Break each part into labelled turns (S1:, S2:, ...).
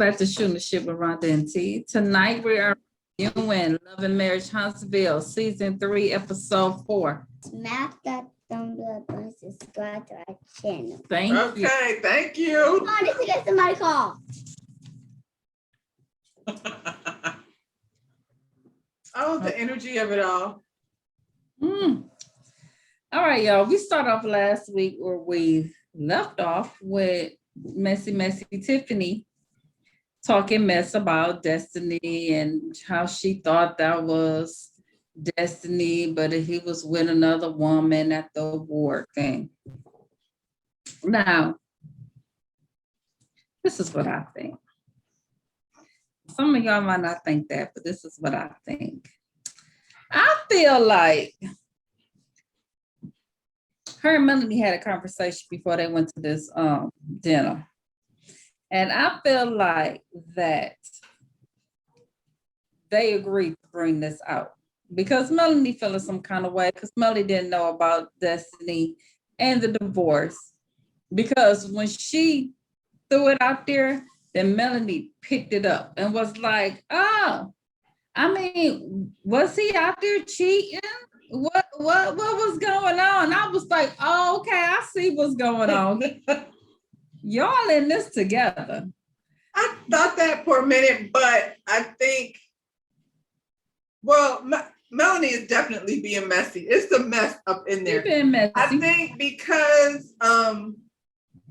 S1: back to Shooting the Shit with Rhonda and T. Tonight we are reviewing Love and Marriage Huntsville, Season 3, Episode 4.
S2: Smash that thumb up and subscribe to our channel.
S1: Thank you.
S3: Okay, thank you.
S2: Come on, just to get somebody call.
S3: Oh, the energy of it all.
S1: All right, y'all. We start off last week where we left off with Messy Tiffany talking mess about Destiny and how she thought that was Destiny, but he was with another woman at the award thing. Now, this is what I think. Some of y'all might not think that, but this is what I think. I feel like her and Melanie had a conversation before they went to this dinner. And I feel like that they agreed to bring this out because Melanie feeling some kind of way because Melanie didn't know about Destiny and the divorce. Because when she threw it out there, then Melanie picked it up and was like, oh, I mean, was he out there cheating? What was going on? I was like, oh, okay, I see what's going on. Y'all in this together.
S3: I thought that for a minute, but I think, well, Melanie is definitely being messy. It's a mess up in there.
S1: Being messy.
S3: I think because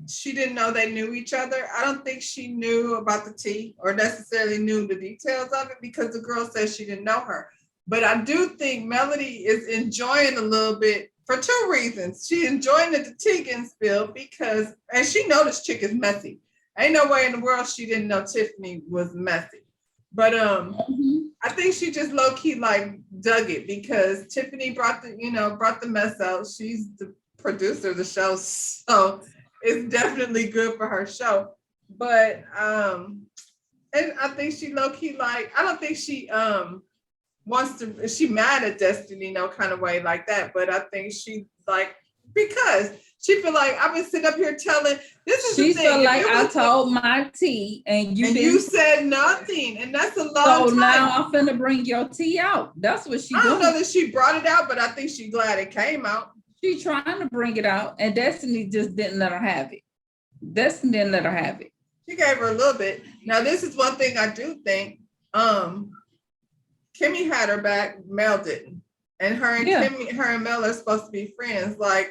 S3: she didn't know they knew each other. I don't think she knew about the tea or necessarily knew the details of it because the girl said she didn't know her. But I do think Melanie is enjoying a little bit for two reasons. She's enjoying the tea getting spilled because, and she knows this chick is messy. Ain't no way in the world she didn't know Tiffany was messy. But I think she just low key like dug it because Tiffany brought the mess out. She's the producer of the show, so it's definitely good for her show. But and I think she low key like, I don't think she wants to, she mad at Destiny no kind of way like that, but I think she like, because she feel like I've been sitting up here telling, this is
S1: she
S3: the thing.
S1: Feel like I told my tea and you
S3: said nothing, and that's a long
S1: so
S3: time.
S1: Now I'm finna bring your tea out. That's what she
S3: I don't
S1: doing.
S3: know that she brought it out, but I think she's glad it came out.
S1: She trying to bring it out, and Destiny just didn't let her have it. Destiny didn't let her have it.
S3: She gave her a little bit. Now, this is one thing I do think. Kimmy had her back, Mel didn't. And her and Mel are supposed to be friends. Like,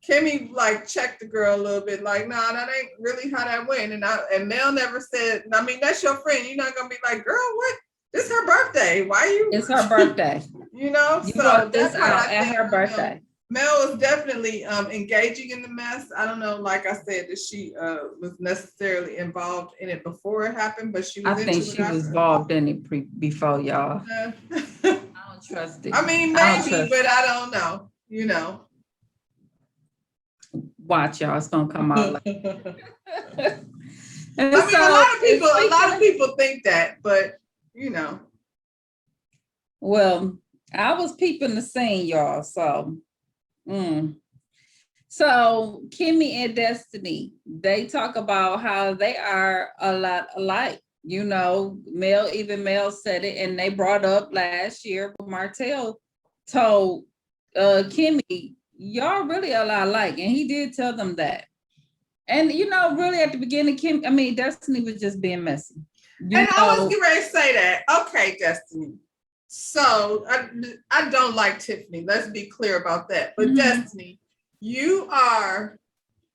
S3: Kimmy like checked the girl a little bit, like, nah, that ain't really how that went. And Mel never said, I mean, that's your friend. You're not gonna be like, girl, what? This is her birthday. Why you?
S1: It's her birthday.
S3: You so
S1: brought this out at her birthday.
S3: Mel was definitely engaging in the mess. I don't know, like I said, that she was necessarily involved in it before it happened, but she was. I think
S1: she was involved in it before y'all. I don't trust it.
S3: I mean, maybe, but I don't know.
S1: Watch, y'all. It's gonna come out.
S3: A lot of people think that, but
S1: Well, I was peeping the scene, y'all. So Kimmy and Destiny, they talk about how they are a lot alike. Mel said it, and they brought up last year, but Martell told Kimmy, y'all really a lot alike, and he did tell them that. And really at the beginning, Destiny was just being messy.
S3: I was getting ready to say that. Okay, Destiny. So I don't like Tiffany. Let's be clear about that. But Destiny, you are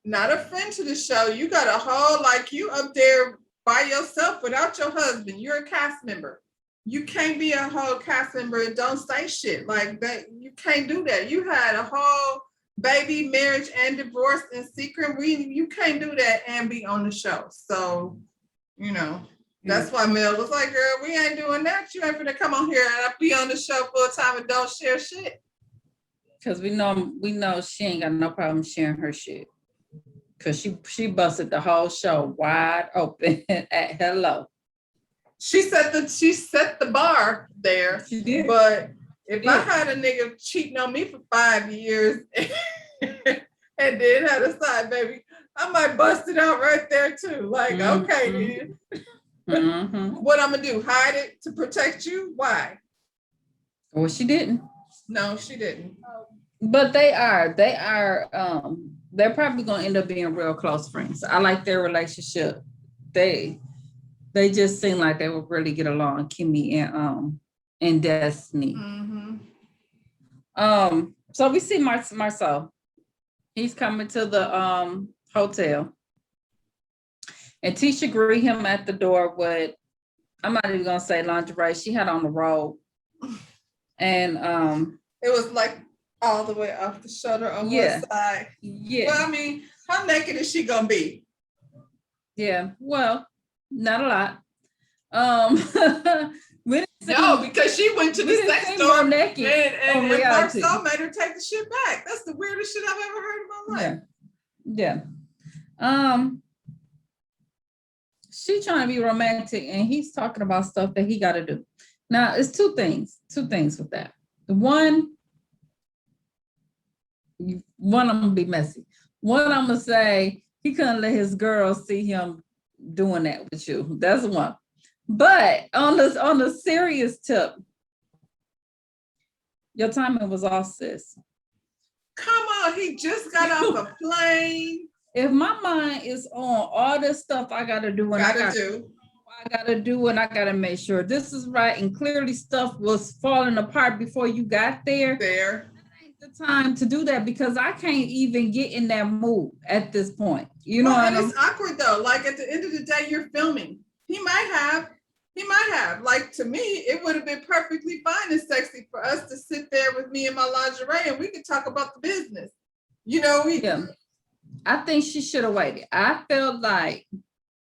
S3: not a friend to the show. You got a whole, like, you up there by yourself without your husband. You're a cast member. You can't be a whole cast member and don't say shit like that. You can't do that. You had a whole baby, marriage, and divorce in secret. You can't do that and be on the show. So, that's why Mel was like, girl, we ain't doing that. You ain't gonna come on here and be on the show full time and don't share shit.
S1: Because we know she ain't got no problem sharing her shit. Because she busted the whole show wide open at hello.
S3: She set the bar there.
S1: She did.
S3: But if I had a nigga cheating on me for 5 years and then had a side baby, I might bust it out right there too. Like, okay, then.
S1: Mm-hmm.
S3: What I'm gonna do? Hide it to protect you? Why?
S1: Well, she didn't.
S3: No, she didn't.
S1: But they're probably gonna end up being real close friends. I like their relationship. They just seem like they would really get along, Kimmy and Destiny.
S3: Mm-hmm.
S1: So we see Marcel. He's coming to the hotel. And Tisha greet him at the door with, I'm not even gonna say lingerie. She had on the robe. And
S3: it was like all the way off the shoulder on one side.
S1: Yeah.
S3: Well, I mean, how naked is she gonna be?
S1: Yeah. Well, not a lot.
S3: No, because she went to the sex store
S1: naked
S3: and Marcel made her take the shit back. That's the weirdest shit I've ever heard in my life.
S1: Yeah. She trying to be romantic and he's talking about stuff that he got to do. Now, it's two things with that. One, I'm gonna be messy. One, I'm gonna say he couldn't let his girl see him doing that with you. That's one. But on the serious tip, your timing was off, sis.
S3: Come on, he just got off a plane.
S1: If my mind is on all this stuff I gotta do and I gotta do and I gotta make sure this is right, and clearly stuff was falling apart before you got there. That ain't the time to do that because I can't even get in that mood at this point. You know,
S3: and it's awkward though. Like at the end of the day, you're filming. He might have. Like to me, it would have been perfectly fine and sexy for us to sit there with me in my lingerie and we could talk about the business. You know,
S1: I think she should have waited. I felt like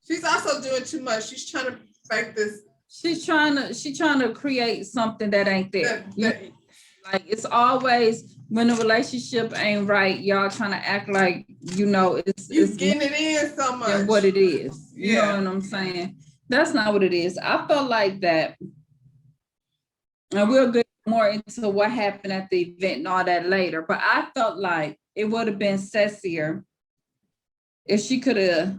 S3: she's also doing too much. She's trying to fake this.
S1: She's trying to create something that ain't there. Like it's always when the relationship ain't right, y'all trying to act like it's
S3: getting it in so much
S1: than what it is. You know what I'm saying? That's not what it is. I felt like that, and we'll get more into what happened at the event and all that later. But I felt like it would have been sexier if she could have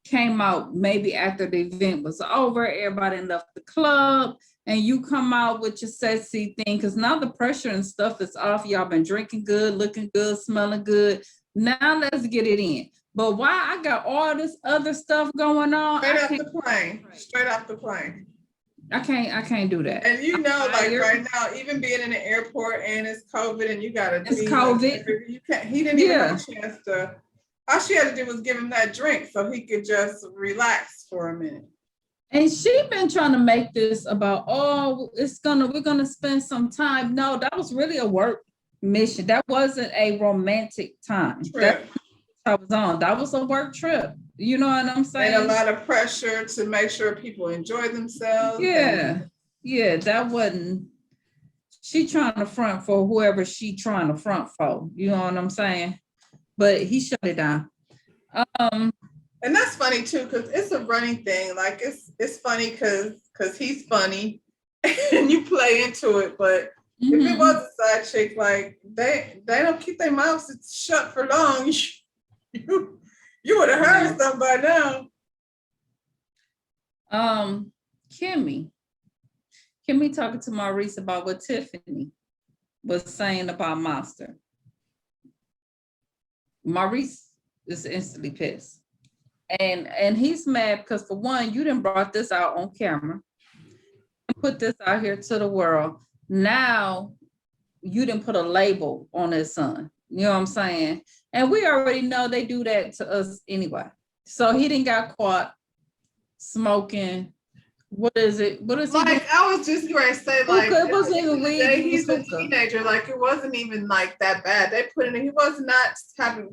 S1: came out maybe after the event was over, everybody left the club, and you come out with your sexy thing, because now the pressure and stuff is off. Y'all been drinking good, looking good, smelling good. Now let's get it in. But why I got all this other stuff going on?
S3: Straight off the plane.
S1: I can't do that.
S3: And right now, even being in the airport and it's COVID and you gotta
S1: COVID.
S3: You can't. He didn't even have a chance to. All she had to do was give him that drink so he could just relax for a minute.
S1: And she been trying to make this about, we're gonna spend some time. No, that was really a work mission. That wasn't a romantic time.
S3: Trip.
S1: I was on. That was a work trip. You know what I'm saying?
S3: And a lot of pressure to make sure people enjoy themselves.
S1: Yeah, that wasn't. She trying to front for whoever she trying to front for. You know what I'm saying? But he shut it down.
S3: And that's funny too, because it's a running thing. Like it's funny because he's funny and you play into it. But if it was a side chick, like they don't keep their mouths shut for long. You would have heard something by now.
S1: Kimmy talking to Maurice about what Tiffany was saying about Monster. Maurice is instantly pissed. And he's mad because, for one, you didn't brought this out on camera, put this out here to the world. Now you didn't put a label on his son. You know what I'm saying? And we already know they do that to us anyway. So he didn't got caught smoking. What is it?
S3: Like I was just going to say, like
S1: it wasn't even weed.
S3: He's a teenager. Like it wasn't even like that bad. They put it in. He was not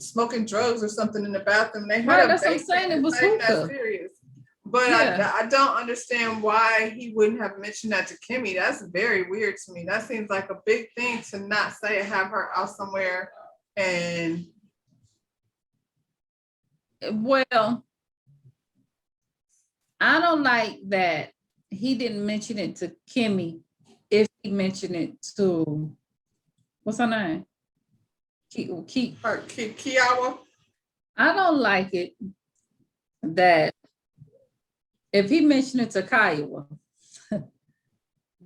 S3: smoking drugs or something in the bathroom. They had
S1: that's what I'm saying. It was hookah.
S3: Serious. But I don't understand why he wouldn't have mentioned that to Kimmy. That's very weird to me. That seems like a big thing to not say, have her out somewhere and.
S1: Well, I don't like that he didn't mention it to Kimmy if he mentioned it to, what's her name?
S3: Kiawa.
S1: I don't like it that if he mentioned it to Kiowa,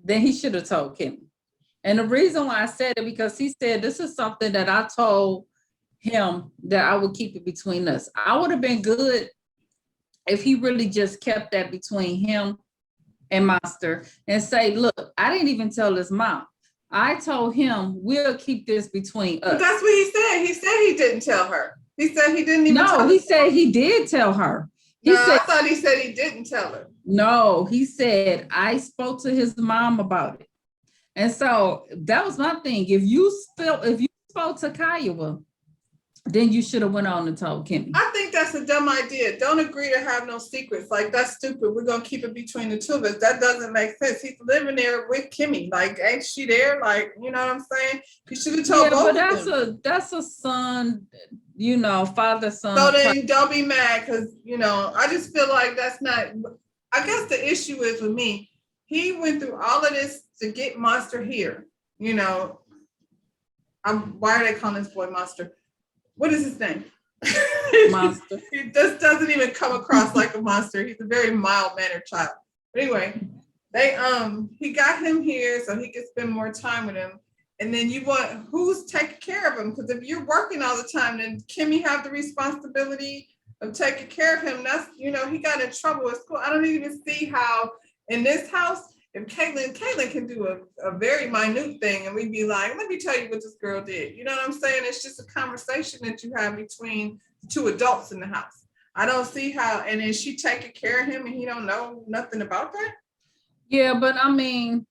S1: then he should have told Kimmy. And the reason why I said it, because he said, this is something that I told him that I would keep it between us. I would have been good if he really just kept that between him and Monster and say, look, I didn't even tell his mom. I told him we'll keep this between us.
S3: But that's what he said. He said he didn't tell her. He said he didn't even tell her.
S1: No, he said he did tell her. He
S3: No,
S1: said,
S3: I thought he said he didn't tell her.
S1: no, he said, I spoke to his mom about it. And so that was my thing. If you spoke to Kiowa, then you should have went on and told Kimmy.
S3: I think that's a dumb idea. Don't agree to have no secrets. Like, that's stupid. We're gonna keep it between the two of us. That doesn't make sense. He's living there with Kimmy. Like, ain't she there? Like, you know what I'm saying? You should have told both of them.
S1: That's a son, you know, father, son.
S3: So then don't be mad, because, you know, I just feel like that's not, I guess the issue is with me. He went through all of this to get Monster here. You know, why are they calling this boy Monster? What is his name?
S1: Monster.
S3: He just doesn't even come across like a monster. He's a very mild-mannered child. But anyway, he got him here so he could spend more time with him. And then you want, who's taking care of him? Because if you're working all the time, then Kimmy have the responsibility of taking care of him. That's, you know, he got in trouble at school. I don't even see how in this house, if Caitlin can do a very minute thing and we'd be like, let me tell you what this girl did. You know what I'm saying? It's just a conversation that you have between two adults in the house. I don't see how, and then she taking care of him and he don't know nothing about that?
S1: Yeah, but I mean,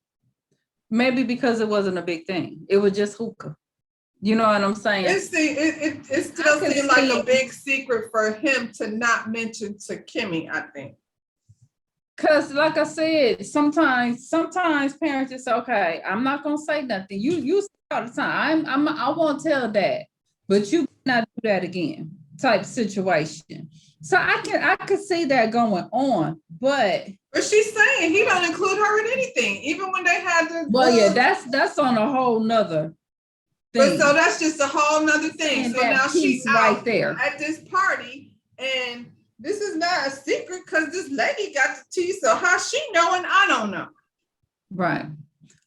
S1: maybe because it wasn't a big thing. It was just hookah. You know what I'm saying?
S3: It still seems like a big secret for him to not mention to Kimmy, I think.
S1: Because like I said, sometimes parents just say, okay, I'm not gonna say nothing. You say all the time, I won't tell Dad, but you cannot do that again, type situation. So I could see that going on, but
S3: she's saying he don't include her in anything, even when they had the.
S1: Well, yeah, that's on a whole nother thing.
S3: But so that's just a whole nother thing.
S1: And
S3: so now she's
S1: right there
S3: at this party, and this is not a secret because this lady got the tea. So how she knowing? I don't know.
S1: Right.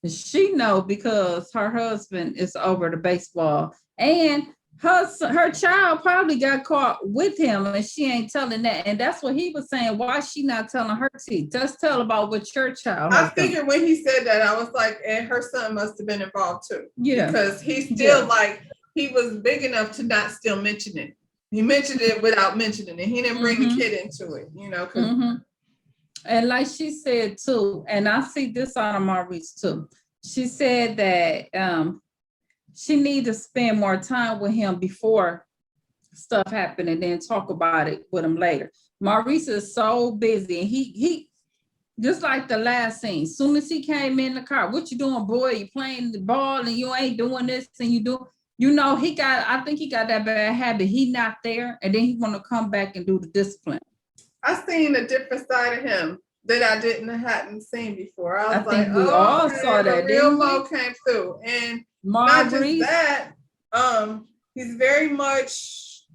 S1: She know because her husband is over the baseball, and her child probably got caught with him, and she ain't telling that. And that's what he was saying. Why she not telling her tea? Just tell about what your child.
S3: I figured when he said that, I was like, and her son must have been involved too.
S1: Yeah.
S3: Because he's still like, he was big enough to not still mention it. He mentioned it without mentioning it. He didn't bring the kid into it, you know.
S1: And like she said too, and I see this out of Maurice too. She said that she need to spend more time with him before stuff happened and then talk about it with him later. Maurice is so busy, and he just like the last scene. Soon as he came in the car, what you doing, boy? You playing the ball and you ain't doing this and you do. You know, I think he got that bad habit. He not there, and then he want to come back and do the discipline.
S3: I seen a different side of him that I hadn't seen before. I was
S1: think we all saw that.
S3: The real Mo came through, and
S1: Maurice,
S3: not just that. He's very much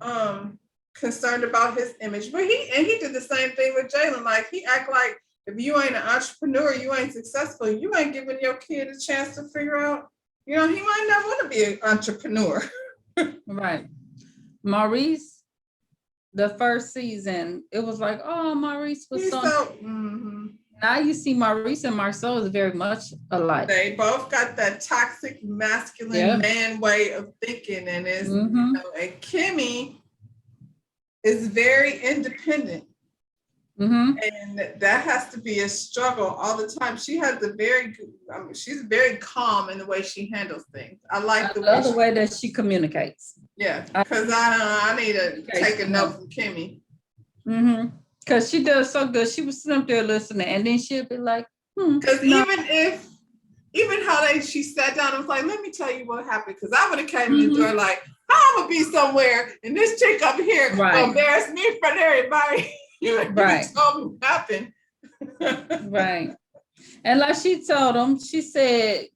S3: concerned about his image, but he did the same thing with Jalen. Like, he act like if you ain't an entrepreneur, you ain't successful, you ain't giving your kid a chance to figure out. You know, he might not want to be an entrepreneur.
S1: Right. Maurice, the first season, it was like, oh, Maurice was Now you see Maurice and Marcel is very much alike.
S3: They both got that toxic masculine man way of thinking, and you know, and Kimmy is very independent. And that has to be a struggle all the time. She has she's very calm in the way she handles things. I like the way
S1: that she communicates.
S3: Yeah, because I need to take a note from Kimmy.
S1: Because she does so good. She was sitting up there listening, and then she'll be like,
S3: Because even how she sat down and was like, let me tell you what happened. Because I would have came in the door like, I'm gonna be somewhere, and this chick up here gonna embarrass me in front of everybody. You told me what happened.
S1: Right. And like she told him, she said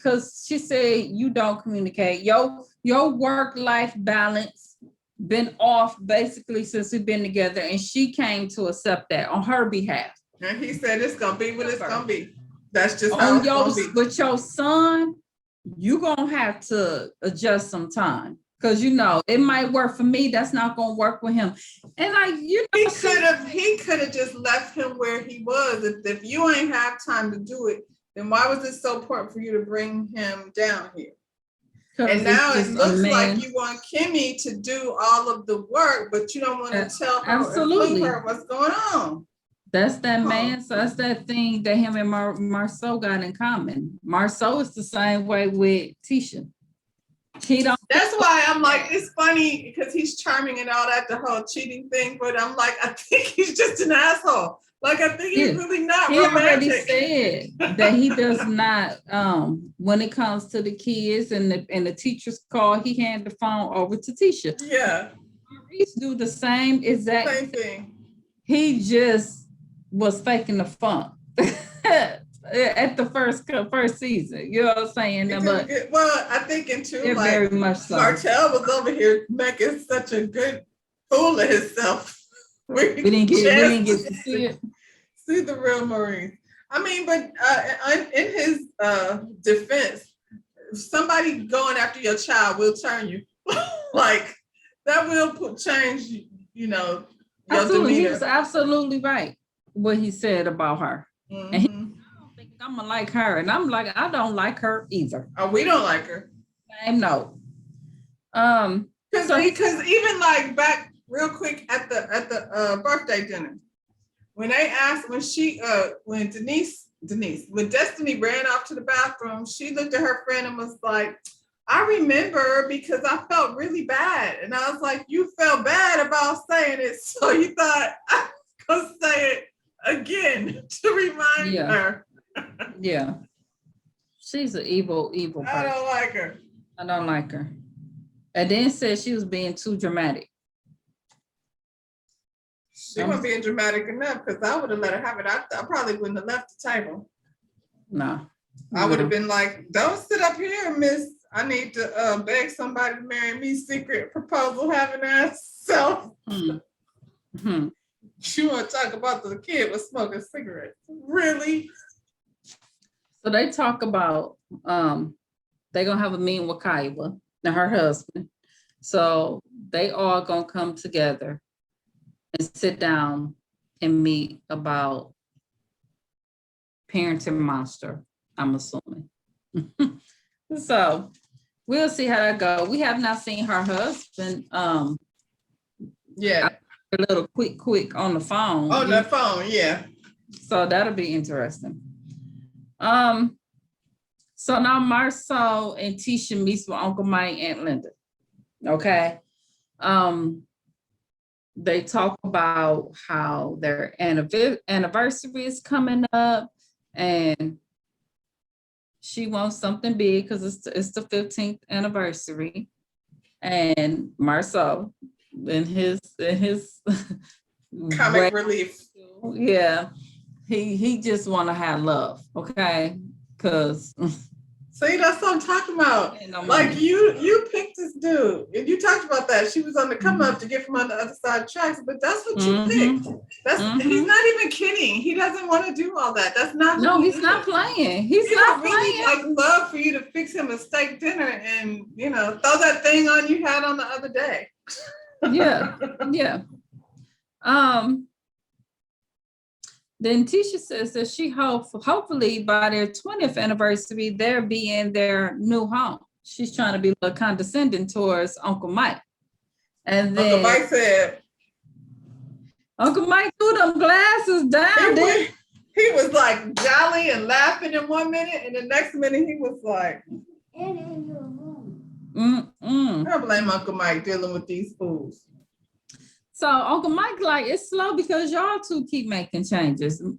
S1: you don't communicate. Your work-life balance been off basically since we've been together, and she came to accept that on her behalf.
S3: And he said it's gonna be what it's gonna be. That's just how
S1: On
S3: it's
S1: your
S3: gonna be.
S1: with your son, you gonna have to adjust some time. Cause you know, it might work for me. That's not gonna work with him. And like, you know,
S3: He could have just left him where he was. If you ain't have time to do it, then why was it so important for you to bring him down here? And now it looks like you want Kimmy to do all of the work, but you don't want to tell her or include her what's going on.
S1: That's that man. So that's that thing that him and Marceau got in common. Marceau is the same way with Tisha.
S3: That's why I'm like, it's funny because he's charming and all that, the whole cheating thing. But I'm like, I think he's just an asshole. Like, I think he's really not romantic.
S1: He already said that he does not, when it comes to the kids and the teacher's call, he handed the phone over to Tisha.
S3: Yeah.
S1: Maurice do the same exact
S3: same thing.
S1: He just was faking the funk. At the first season, you know what I'm saying? But,
S3: well, I think in too, like,
S1: very much so.
S3: Martell was over here making such a good fool of himself.
S1: We didn't get to see it.
S3: See the real Maurice. I mean, but in his defense, if somebody going after your child will turn you. Like, that will change, you know, your
S1: absolutely.
S3: demeanor.
S1: He was absolutely right what he said about her.
S3: Mm-hmm.
S1: And he, I don't think I'm gonna like her, and I'm like, I don't like her either.
S3: Oh, we don't like her.
S1: Same note.
S3: Because even like back real quick at the birthday dinner, when they asked, when Destiny ran off to the bathroom, she looked at her friend and was like, I remember because I felt really bad. And I was like, you felt bad about saying it, so you thought I was gonna say it again to remind her.
S1: Yeah. She's an evil person.
S3: I don't like her.
S1: I don't like her. And then said she was being too dramatic.
S3: She wasn't being dramatic enough because I would have let her have it. I probably wouldn't have left the table.
S1: No.
S3: I would have been like, don't sit up here, miss. I need to beg somebody to marry me, secret proposal having ass self.
S1: Mm-hmm.
S3: You want to talk about the kid was smoking cigarettes? Really?
S1: So they talk about they're gonna have a meeting with Kaiwa and her husband. So they all gonna come together and sit down and meet about parenting monster, I'm assuming. So we'll see how that goes. We have not seen her husband.
S3: Yeah.
S1: A little quick on the phone.
S3: On the phone, yeah.
S1: So that'll be interesting. So now Marceau and Tisha meets with Uncle Mike and Linda. Okay. They talk about how their anniversary is coming up, and she wants something big because it's the 15th anniversary. And Marceau, in his
S3: comic relief.
S1: Yeah, he just want to have love, okay? Because
S3: see, that's what I'm talking about. Like you picked this dude, and you talked about that. She was on the come up to get from on the other side of tracks, but that's what you picked. He's not even kidding. He doesn't want to do all that. That's not.
S1: No, he's not playing. He's not playing.
S3: Really, like, love for you to fix him a steak dinner and throw that thing on you had on the other day.
S1: Yeah. Then Tisha says that she hopefully by their 20th anniversary, they'll be in their new home. She's trying to be a little condescending towards Uncle Mike. And then Uncle Mike threw them glasses down.
S3: He was like jolly and laughing in 1 minute, and the next minute he was like, I blame Uncle Mike dealing with these fools.
S1: So Uncle Mike like, it's slow because y'all two keep making changes, and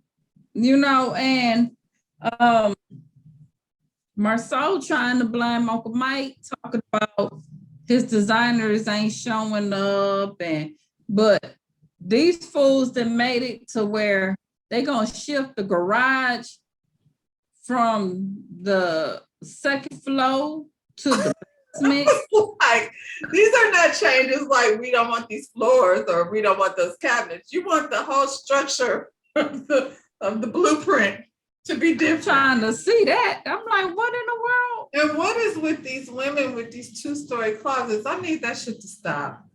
S1: Marceau trying to blame Uncle Mike, talking about his designers ain't showing up, but these fools that made it to where they gonna shift the garage from the second floor to the basement.
S3: Like, these are not changes like we don't want these floors or we don't want those cabinets. You want the whole structure of of the blueprint to be different.
S1: Trying to see that. I'm like, what in the world?
S3: And what is with these women with these 2-story closets? I need that shit to stop.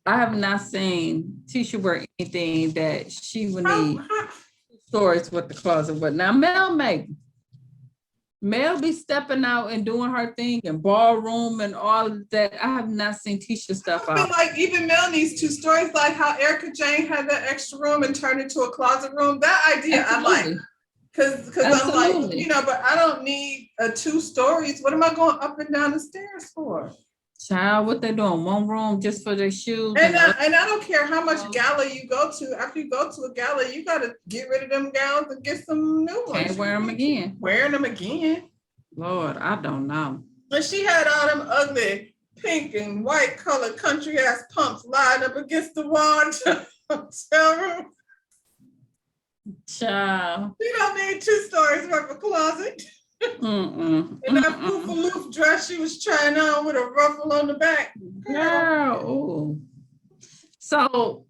S1: I have not seen Tisha wear anything that she would need
S3: How-
S1: stories with the closet with. Now, Mel be stepping out and doing her thing and ballroom and all of that. I have not seen Tisha stuff
S3: I feel
S1: out.
S3: like even Mel needs 2 stories, like how Erica Jane had that extra room and turned into a closet room. That idea I like.
S1: Absolutely.
S3: Because I'm like,
S1: Absolutely.
S3: you know, but I don't need 2 stories. What am I going up and down the stairs for?
S1: Child, what they doing? One room just for their shoes?
S3: And I don't care how much gala you go to. After you go to a gala, you got to get rid of them gowns and get some new ones.
S1: Can't wear them again.
S3: Wearing them again.
S1: Lord, I don't know.
S3: And she had all them ugly pink and white colored country ass pumps lined up against the wall to the hotel room.
S1: Child.
S3: You don't need 2 stories worth of closet.
S1: Mm-mm.
S3: And that poof dress she was trying on with a ruffle on the back.
S1: Girl. Ooh. So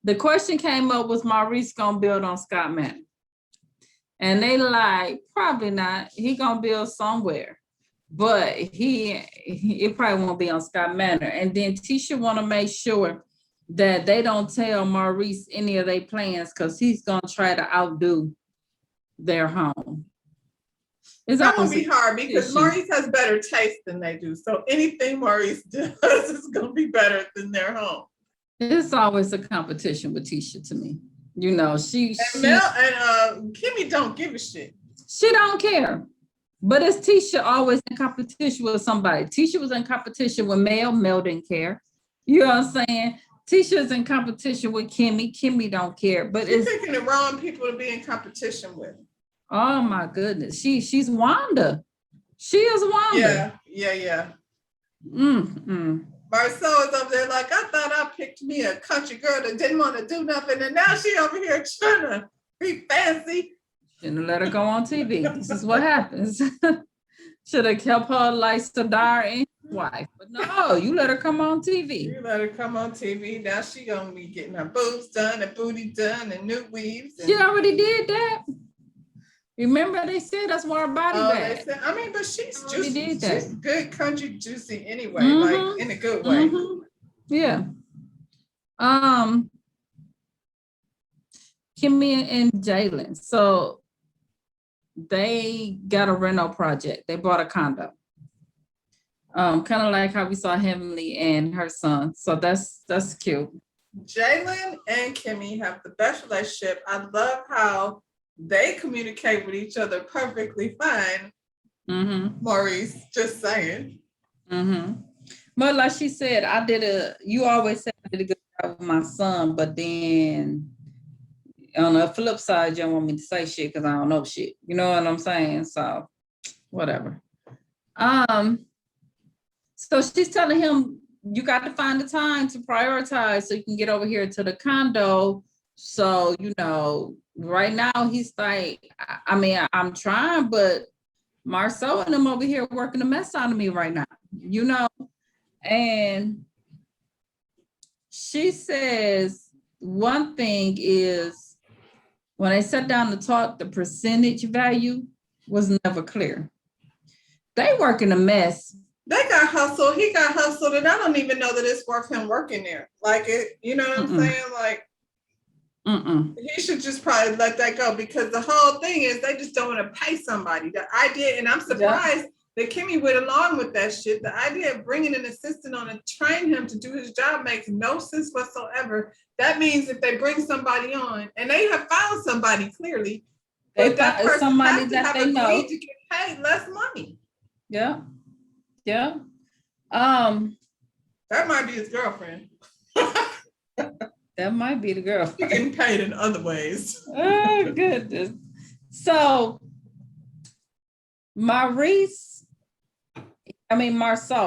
S1: the question came up, was Maurice gonna build on Scott Manor? And they like, probably not. He gonna build somewhere, but it probably won't be on Scott Manor. And then Tisha wanna make sure that they don't tell Maurice any of their plans because he's gonna try to outdo their home. It's
S3: That won't
S1: always
S3: be hard because
S1: issue.
S3: Maurice has better taste than they do. So anything Maurice does is gonna be better than their home.
S1: It's always a competition with Tisha to me. You know, she
S3: Mel and Kimmy don't give a shit.
S1: She don't care. But it's Tisha always in competition with somebody. Tisha was in competition with Mel. Mel didn't care. You know what I'm saying? Tisha's in competition with Kimmy. Kimmy don't care. But
S3: She's
S1: it's
S3: picking the wrong people to be in competition with.
S1: oh my goodness. She's Wanda. She is Wanda.
S3: Yeah.
S1: Mm-mm.
S3: Marcel is up there like, I thought I picked me a country girl that didn't want to do nothing, and now she over here trying to be fancy.
S1: Shouldn't let her go on TV. This is what happens. Should have kept her like Sadar and his wife. But no, you let her come on TV.
S3: You let her come on TV. Now she gonna be getting her boobs done and booty done and new weaves.
S1: She already did that. Remember they said that's why her body bad.
S3: But she's
S1: Already
S3: juicy.
S1: did that.
S3: She's good country juicy anyway,
S1: Mhm.
S3: like in a good way.
S1: Mhm. Yeah. Kimmy and Jalen. So they got a rental project. They bought a condo. Kind of like how we saw Heavenly and her son. So that's cute.
S3: Jalen and Kimmy have the best relationship. I love how they communicate with each other perfectly fine.
S1: Mm-hmm.
S3: Maurice, just saying.
S1: Mm-hmm. But like she said, you always said I did a good job with my son, but then on the flip side, you don't want me to say shit because I don't know shit. You know what I'm saying? So whatever. So she's telling him, you got to find the time to prioritize so you can get over here to the condo. So, you know, right now he's like, I'm trying, but Marceau and them over here working a mess out of me right now, you know? And she says, one thing is when they sat down to talk, the percentage value was never clear. They working a mess.
S3: They got hustled. He got hustled, and I don't even know that it's worth him working there. Like it, you know what I'm saying? Like, he should just probably let that go because the whole thing is they just don't want to pay somebody. The idea, and I'm surprised that Kimmy went along with that shit. The idea of bringing an assistant on and train him to do his job makes no sense whatsoever. That means if they bring somebody on, and they have found somebody clearly,
S1: They
S3: but that
S1: found
S3: person
S1: somebody
S3: has to
S1: that
S3: have
S1: they
S3: agreed
S1: know
S3: to get paid less money.
S1: Yeah.
S3: That might be his girlfriend.
S1: That might be the girl.
S3: He's getting paid in other ways.
S1: Oh, goodness. So, Marceau,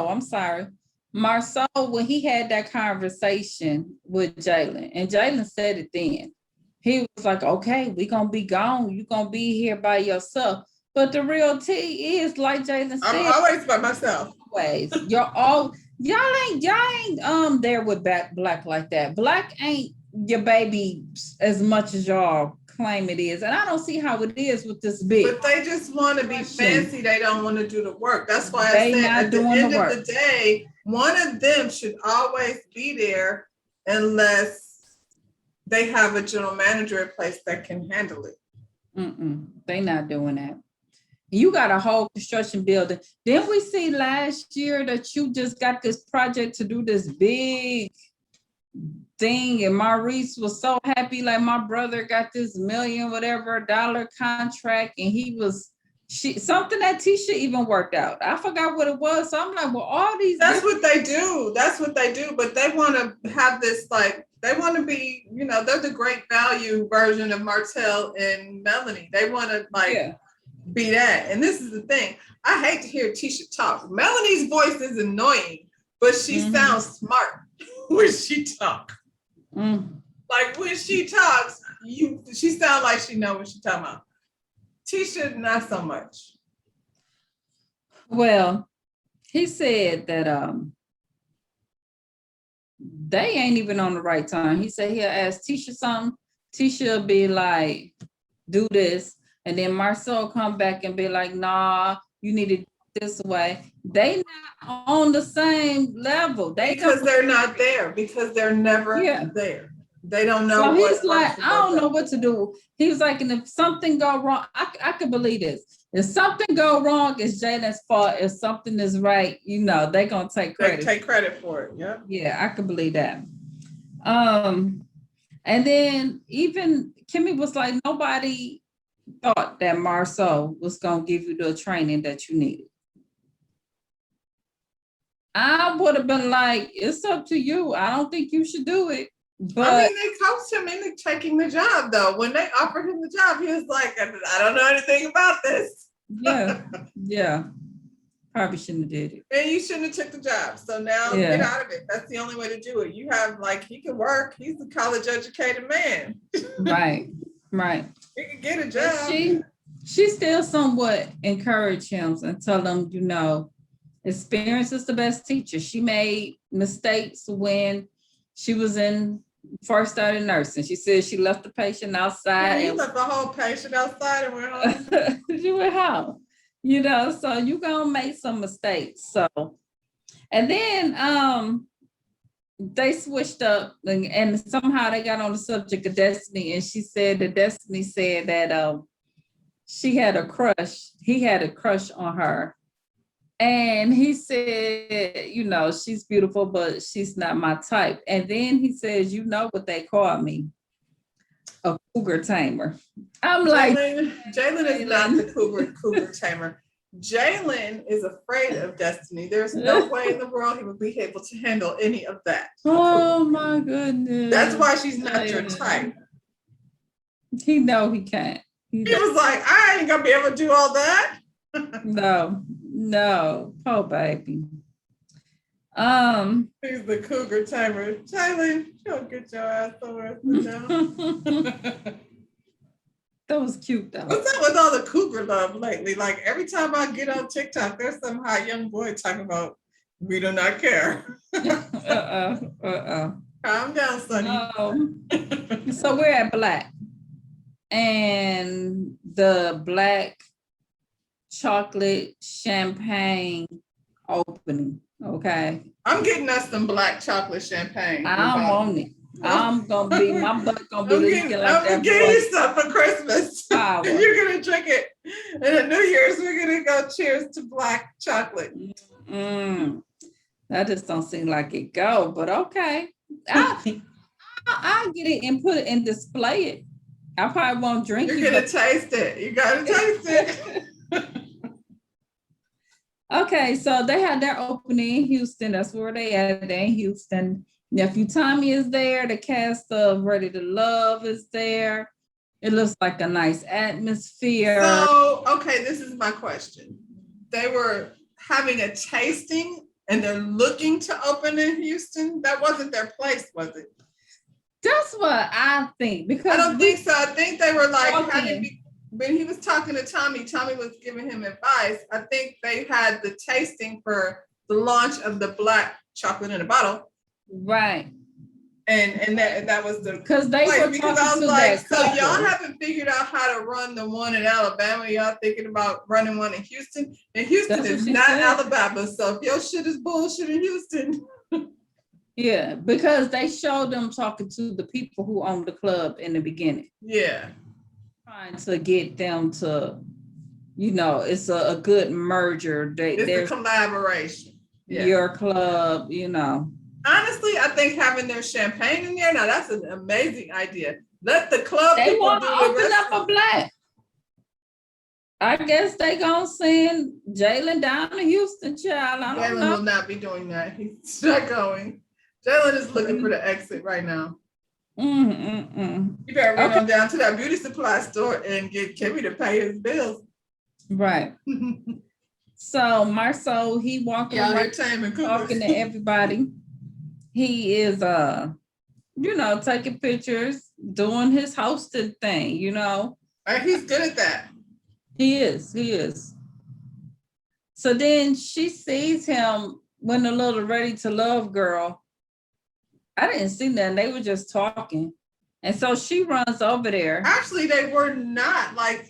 S1: I'm sorry. Marceau, when he had that conversation with Jalen, and Jalen said it then, he was like, okay, we're going to be gone. You're going to be here by yourself. But the real tea is, like Jalen said,
S3: I'm always by myself.
S1: Y'all ain't there with Black like that. Black ain't your baby as much as y'all claim it is. And I don't see how it is with this big.
S3: But they just want to be fancy. They don't want to do the work. That's why I
S1: They
S3: said
S1: not
S3: at the
S1: doing
S3: end
S1: the
S3: of the
S1: work.
S3: day, one of them should always be there unless they have a general manager in place that can handle it.
S1: They not doing that. You got a whole construction building. Didn't we see last year that you just got this project to do this big thing, and Maurice was so happy, like my brother got this million whatever dollar contract, and he was something that Tisha even worked out. I forgot what it was. So I'm like, well, all these
S3: That's what they do. That's what they do. But they want to have this, like, they want to be, you know, they're the great value version of Martell and Melanie. They want to be that. And this is the thing. I hate to hear Tisha talk. Melanie's voice is annoying, but she sounds smart when she talks. Like when she talks, she sounds like she knows what she's talking about. Tisha, not so much.
S1: Well, he said that they ain't even on the right time. He said he'll ask Tisha something. Tisha will be like, do this. And then Marcel come back and be like, nah, you need to do it this way. They not on the same level.
S3: Because they're not there. Because they're never there. They don't know.
S1: So he's like, I don't know what to do. He was like, and if something go wrong, I could believe this. If something go wrong, it's Jaden's fault. If something is right, you know, they're gonna take credit.
S3: They take credit for it. Yeah.
S1: Yeah, I could believe that. And then even Kimmy was like, nobody thought that Marceau was gonna give you the training that you needed. I would have been like, it's up to you. I don't think you should do it. But
S3: I mean, they coached him into taking the job, though. When they offered him the job, he was like, I don't know anything about this.
S1: Yeah. Probably shouldn't have did it.
S3: And you shouldn't have took the job. So now get out of it. That's the only way to do it. You have, like, he can work. He's a college educated man.
S1: Right.
S3: He can get a job.
S1: She still somewhat encouraged him and tell him, you know, experience is the best teacher. She made mistakes when she was first started nursing. She said she left the patient outside.
S3: He left the whole patient outside and went home.
S1: She went home. You know, so you gonna make some mistakes. So, and then they switched up and somehow they got on the subject of Destiny, and she said that Destiny said that she had a crush. He had a crush on her. And he said, you know, she's beautiful, but she's not my type. And then he says, you know what they call me? A cougar tamer. I'm like,
S3: Jalen is not the cougar tamer. Jalen is afraid of Destiny. There's no way in the world he would be able to handle any of that.
S1: Oh my goodness.
S3: That's why she's not your type.
S1: He know he can't.
S3: He was like, I ain't gonna be able to do all that.
S1: No, poor baby.
S3: He's the cougar tamer. Jalen, you'll get your ass somewhere.
S1: That was cute though.
S3: What's up with all the cougar love lately? Like every time I get on TikTok, there's some hot young boy talking about we do not care. Calm down, Sonny.
S1: So we're at Black. And the Black chocolate champagne opening. Okay.
S3: I'm getting us some black chocolate champagne.
S1: I'm on it. I'm gonna be, my butt gonna be looking like that.
S3: I'm getting you stuff for Christmas.
S1: Power.
S3: You're gonna drink it. And at New Year's, we're gonna go cheers to black chocolate.
S1: That just don't seem like it go, but okay. I'll get it and put it and display it. I probably won't drink it.
S3: You're gonna taste it. You gotta taste it.
S1: Okay, so they had their opening in Houston. That's where they at in Houston. Nephew Tommy is there. The cast of Ready to Love is there. It looks like a nice atmosphere.
S3: So, okay, this is my question. They were having a tasting and they're looking to open in Houston. That wasn't their place, was it?
S1: That's what I think. Because
S3: I don't think so. I think they were like, when he was talking to Tommy, Tommy was giving him advice. I think they had the tasting for the launch of the black chocolate in a bottle.
S1: Right.
S3: And that was the
S1: because they
S3: place,
S1: were
S3: because
S1: talking
S3: I was
S1: to
S3: like,
S1: that
S3: so
S1: couple.
S3: y'all haven't figured out how to run the one in Alabama. Y'all thinking about running one in Houston. And Houston
S1: That's what
S3: is
S1: she
S3: not
S1: said.
S3: Alabama. So if your shit is bullshit in Houston.
S1: Yeah, because they showed them talking to the people who owned the club in the beginning,
S3: Yeah.
S1: trying to get them to, you know, it's a good merger.
S3: It's a
S1: There's
S3: collaboration. Yeah.
S1: your club, you know.
S3: Honestly, I think having their champagne in there, now that's an amazing idea. Let the club
S1: They
S3: people
S1: want
S3: do
S1: to
S3: the
S1: open
S3: rest.
S1: up a black. I guess they gonna send Jalen down to Houston, child. I don't
S3: Jalen
S1: know.
S3: will not be doing that. He's not going. Jalen is looking for the exit right now. You better run on down to that beauty supply store and get Kimmy to pay his bills.
S1: Right. So Marceau, he walking around talking to everybody. He is you know, taking pictures, doing his hosting thing, you know.
S3: And he's good at that.
S1: He is. So then she sees him when the little ready to love girl. I didn't see that. They were just talking. And so she runs over there.
S3: Actually, they were not. Like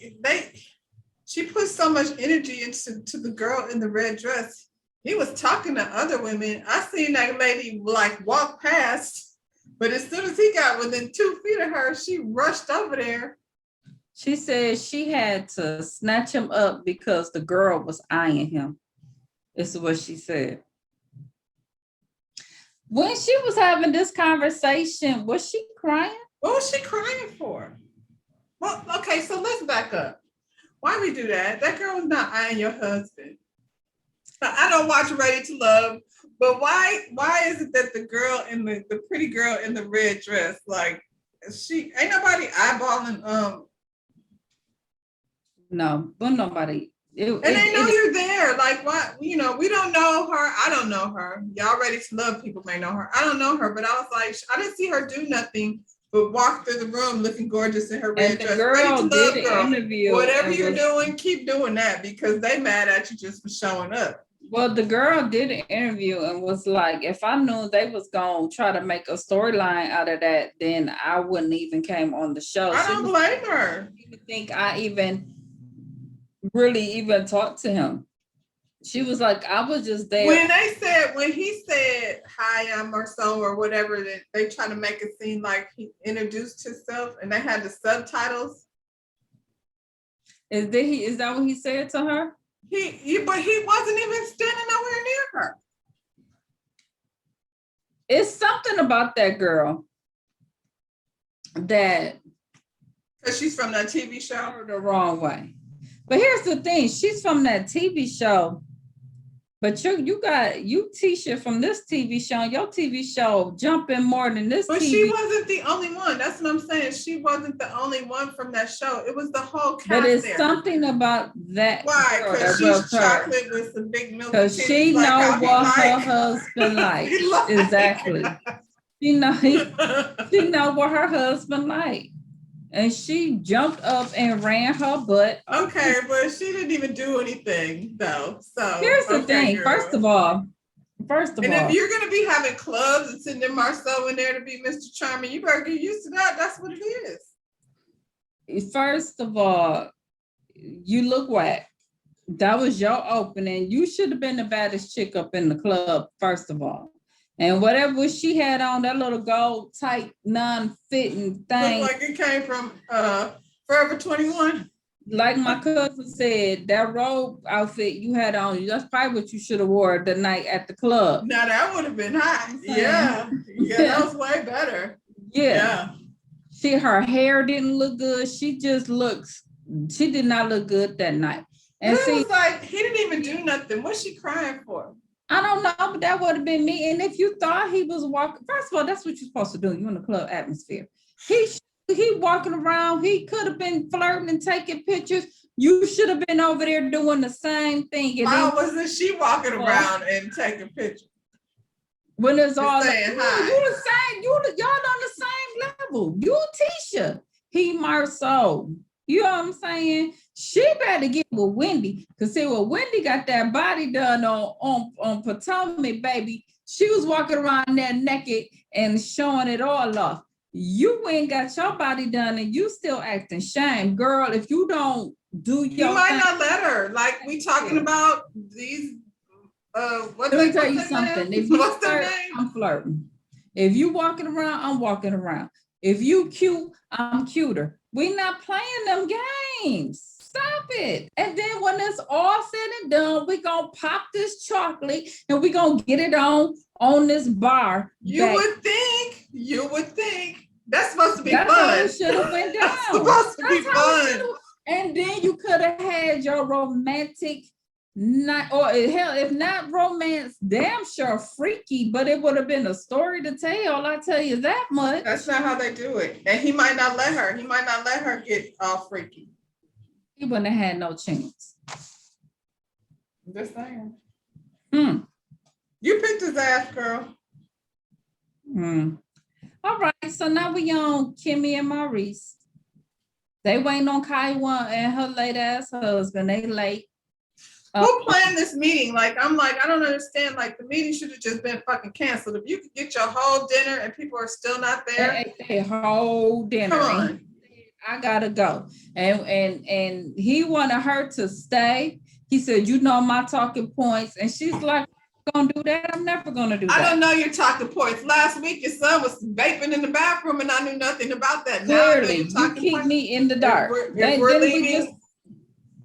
S3: she put so much energy into the girl in the red dress. He was talking to other women. I seen that lady like walk past, but as soon as he got within 2 feet of her, she rushed over there.
S1: She said she had to snatch him up because the girl was eyeing him. This is what she said. When she was having this conversation, was she crying?
S3: What was she crying for? Well, okay, so let's back up. Why we do that? That girl was not eyeing your husband. I don't watch Ready to Love, but why is it that the girl in the pretty girl in the red dress, like she ain't nobody eyeballing
S1: No, but nobody.
S3: And they know you're there. Like, what? You know, we don't know her. I don't know her. Y'all Ready to Love people may know her. I don't know her, but I was like, I didn't see her do nothing but walk through the room looking gorgeous in her red dress.
S1: Girl did an interview.
S3: Whatever you're doing, keep doing that because they mad at you just for showing up.
S1: Well, the girl did an interview and was like, if I knew they was gonna try to make a storyline out of that, then I wouldn't even came on the show.
S3: I don't blame her.
S1: I didn't think I really talked to him. She was like, I was just there.
S3: When he said, hi, I'm Marceau or whatever, that they try to make it seem like he introduced himself and they had the subtitles.
S1: Is that what he said to her?
S3: But he wasn't even standing nowhere near her.
S1: It's something about that girl that
S3: because she's from that TV show
S1: the wrong way. But here's the thing, she's from that TV show, but you Tisha from this TV show, your TV show jumping more than this.
S3: But she wasn't the only one. That's what I'm saying. She wasn't the only one from that show. It was the whole cast.
S1: But it's something about that.
S3: Why? Because she's chocolate with some big milk.
S1: Because she know what her husband likes. Exactly. She know what her husband like. And she jumped up and ran her butt.
S3: Okay, but she didn't even do anything though. So
S1: here's the thing.
S3: Girl.
S1: First of all,
S3: if you're gonna be having clubs and sending Marceau in there to be Mr. Charming, you better get used to that. That's what it is.
S1: First of all, you look whack. That was your opening. You should have been the baddest chick up in the club, first of all. And whatever she had on, that little gold tight, non-fitting thing.
S3: Looked like it came from Forever 21.
S1: Like my cousin said, that robe outfit you had on, that's probably what you should have wore the night at the club.
S3: Now that would have been hot. Yeah, that was way better.
S1: Yeah. Her hair didn't look good. She did not look good that night. And
S3: it was like, he didn't even do nothing. What's she crying for?
S1: I don't know, but that would have been me. And if you thought he was walking, first of all, that's what you're supposed to do. You're in the club atmosphere. He walking around. He could have been flirting and taking pictures. You should have been over there doing the same thing. And
S3: why wasn't she walking around and taking pictures?
S1: When it's all
S3: saying hi.
S1: You the same. Y'all on the same level. You Tisha. He Marceau. You know what I'm saying? She better get with Wendy. Cause see what Wendy got that body done on Potomac, baby. She was walking around there naked and showing it all off. You ain't got your body done and you still acting shame. Girl, if you don't do
S3: You
S1: your
S3: might
S1: thing,
S3: not let her. Like we talking about these
S1: let me tell you something. If you
S3: what's their
S1: flirt,
S3: name?
S1: I'm flirting. If you walking around, I'm walking around. If you cute, I'm cuter. We not playing them games. Stop it. And then when it's all said and done, we gonna pop this chocolate and we gonna get it on this bar.
S3: You would think that's supposed to be
S1: That's
S3: fun.
S1: how it should have went down.
S3: That's supposed to be fun.
S1: And then you could have had your romantic night, or hell, if not romance, damn sure freaky, but it would have been a story to tell. I tell you that much.
S3: That's not how they do it. And he might not let her. He might not let her get all freaky.
S1: He wouldn't have had no chance.
S3: I'm just saying.
S1: You
S3: picked his ass, girl.
S1: All right, so now we on Kimmy and Maurice. They waiting on Kaiwa and her late ass husband. They late.
S3: Who planned this meeting? I don't understand. Like, the meeting should have just been fucking canceled. If you could get your whole dinner and people are still not there.
S1: They ate their whole dinner.
S3: Come on.
S1: I gotta go. And he wanted her to stay. He said, you know my talking points. And she's like, I'm gonna do that. I'm never gonna do that.
S3: I don't know your talking points. Last week your son was vaping in the bathroom and I knew nothing about that.
S1: Clearly, you keep me in the dark.
S3: If we're leaving,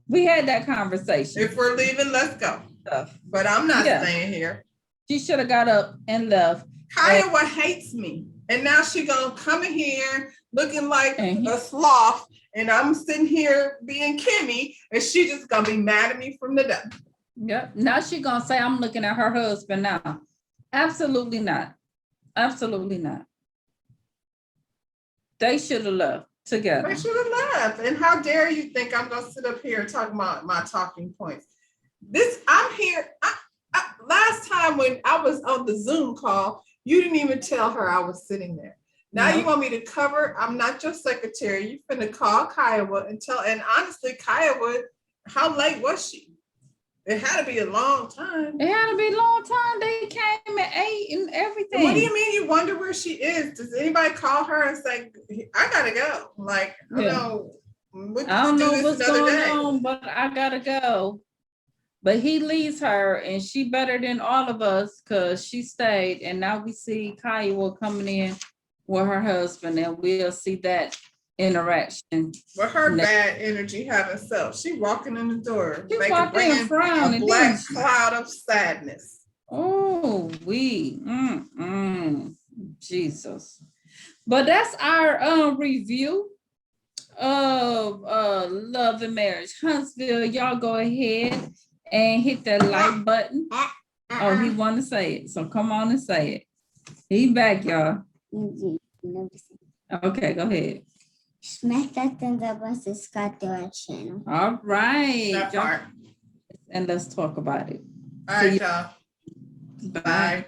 S1: we had that conversation.
S3: If we're leaving, let's go. But I'm not staying here.
S1: She should have got up and left.
S3: Kiowa hates me. And now she gonna come in here looking like a sloth. And I'm sitting here being Kimmy. And she just gonna be mad at me from the death.
S1: Yep. Now she gonna say I'm looking at her husband now. Absolutely not. Absolutely not. They should have left together.
S3: They should have left. And how dare you think I'm gonna sit up here and talk about my talking points? I'm here. Last time when I was on the Zoom call, you didn't even tell her I was sitting there. Now you want me to cover? I'm not your secretary. You finna call Kiowa and tell. And honestly, Kiowa, how late was she? It had to be a long time.
S1: It had to be a long time. They came at 8 and everything.
S3: What do you mean you wonder where she is? Does anybody call her and say, I gotta go? Like, I don't know.
S1: I don't know what's going on, but I gotta go. But he leaves her and she better than all of us because she stayed. And now we see Kiowa coming in with her husband and we'll see that interaction.
S3: With her bad energy having self. She walking in the door.
S1: She walking in front
S3: a black cloud of sadness.
S1: Oh, Jesus. But that's our review of Love and Marriage Huntsville. Y'all go ahead and hit that like button. Oh, he want to say it. So come on and say it. He back, y'all. Okay, go ahead.
S2: Smack that thumbs up and subscribe to our channel.
S1: All right.
S3: That part.
S1: And let's talk about it.
S3: All right, y'all.
S1: Bye.